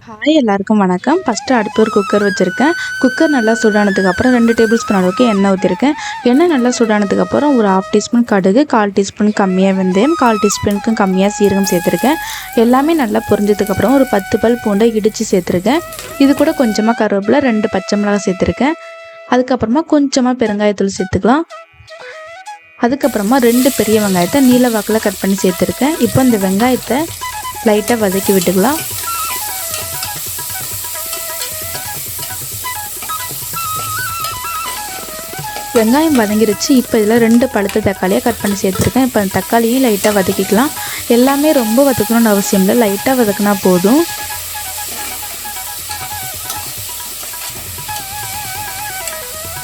Hi எல்லாருக்கும் வணக்கம். First அடுப்பில் ஒரு குக்கர் வச்சுருக்கேன். குக்கர் நல்லா சூடானதுக்கப்புறம் 2 டேபிள் ஸ்பூன் அளவுக்கு எண்ணெய் ஊற்றிருக்கேன். எண்ணெய் நல்லா சூடானதுக்கப்புறம் ஒரு 1/2 டீஸ்பூன் கடுகு, 1/4 டீஸ்பூன் கம்மியாக வெந்தயம், 1/4 டீஸ்பூனுக்கும் கம்மியாக சீரகம் சேர்த்துருக்கேன். எல்லாமே நல்லா பொரிஞ்சதுக்கப்புறம் ஒரு 10 பல் பூண்டை இடித்து சேர்த்துருக்கேன். இது கூட கொஞ்சமாக கருவேப்பிலை, 2 பச்சை மிளகாய் சேர்த்துருக்கேன். அதுக்கப்புறமா கொஞ்சமாக பெருங்காயத்தூள் சேர்த்துக்கலாம். அதுக்கப்புறமா 2 பெரிய வெங்காயத்தை நீல வாக்கில் கட் பண்ணி சேர்த்துருக்கேன். இப்போ இந்த வெங்காயத்தை லைட்டாக வதக்கி விட்டுக்கலாம். வெங்காயம் வதங்கிருச்சு. இப்போ இதில் 2 பழுத்த தக்காளியாக கட் பண்ணி சேர்த்துருக்கேன். இப்போ அந்த தக்காளியும் லைட்டாக வதக்கிக்கலாம். எல்லாமே ரொம்ப வதக்கணும்னு அவசியம் இல்லை, லைட்டாக வதக்கினா போதும்.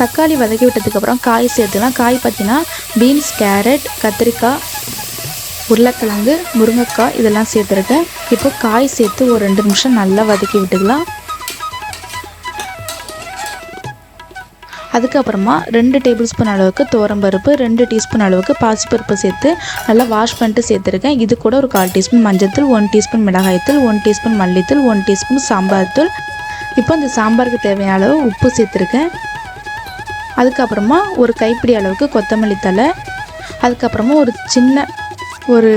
தக்காளி வதக்கி விட்டதுக்கப்புறம் காய் சேர்த்துக்கலாம். காய் பார்த்தீங்கன்னா பீன்ஸ், கேரட், கத்திரிக்காய், உருளைக்கிழங்கு, முருங்கைக்காய் இதெல்லாம் சேர்த்துருக்கேன். இப்போ காய் சேர்த்து ஒரு 2 நிமிஷம் நல்லா வதக்கி விட்டுக்கலாம். அதுக்கப்புறமா 2 டேபிள் ஸ்பூன் அளவுக்கு துவரம்பருப்பு, 2 டீஸ்பூன் அளவுக்கு பாசிப்பருப்பு சேர்த்து நல்லா வாஷ் பண்ணிட்டு சேர்த்துருக்கேன். இது கூட ஒரு 1/4 டீஸ்பூன் மஞ்சள்தூள், 1 டீஸ்பூன் மிளகாய்த்தூள், 1 டீஸ்பூன் மல்லித்தூள், 1 டீஸ்பூன் சாம்பார் தூள். இப்போ இந்த சாம்பாருக்கு தேவையான அளவு உப்பு சேர்த்துருக்கேன். அதுக்கப்புறமா ஒரு கைப்பிடி அளவுக்கு கொத்தமல்லி தழை, அதுக்கப்புறமா ஒரு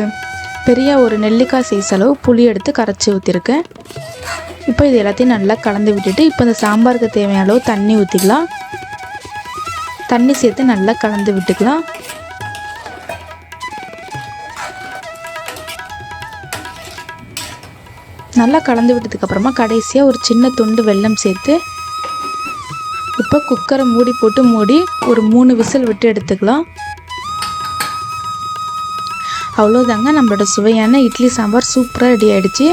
பெரிய நெல்லிக்காய் சைஸ் அளவு புளி எடுத்து கரைச்சி ஊற்றிருக்கேன். இப்போ இது எல்லாத்தையும் நல்லா கலந்து விட்டுட்டு இப்போ இந்த சாம்பாருக்கு தேவையான அளவு தண்ணி ஊற்றிக்கலாம். தண்ணி சேர்த்து நல்லா கலந்து விட்டுக்கலாம். நல்லா கலந்து விட்டதுக்கப்புறமா கடைசியாக ஒரு சின்ன துண்டு வெல்லம் சேர்த்து இப்போ குக்கரை மூடி ஒரு 3 விசில் விட்டு எடுத்துக்கலாம். அவ்வளோதாங்க, நம்மளோட சுவையான இட்லி சாம்பார் சூப்பராக ரெடி ஆகிடுச்சு.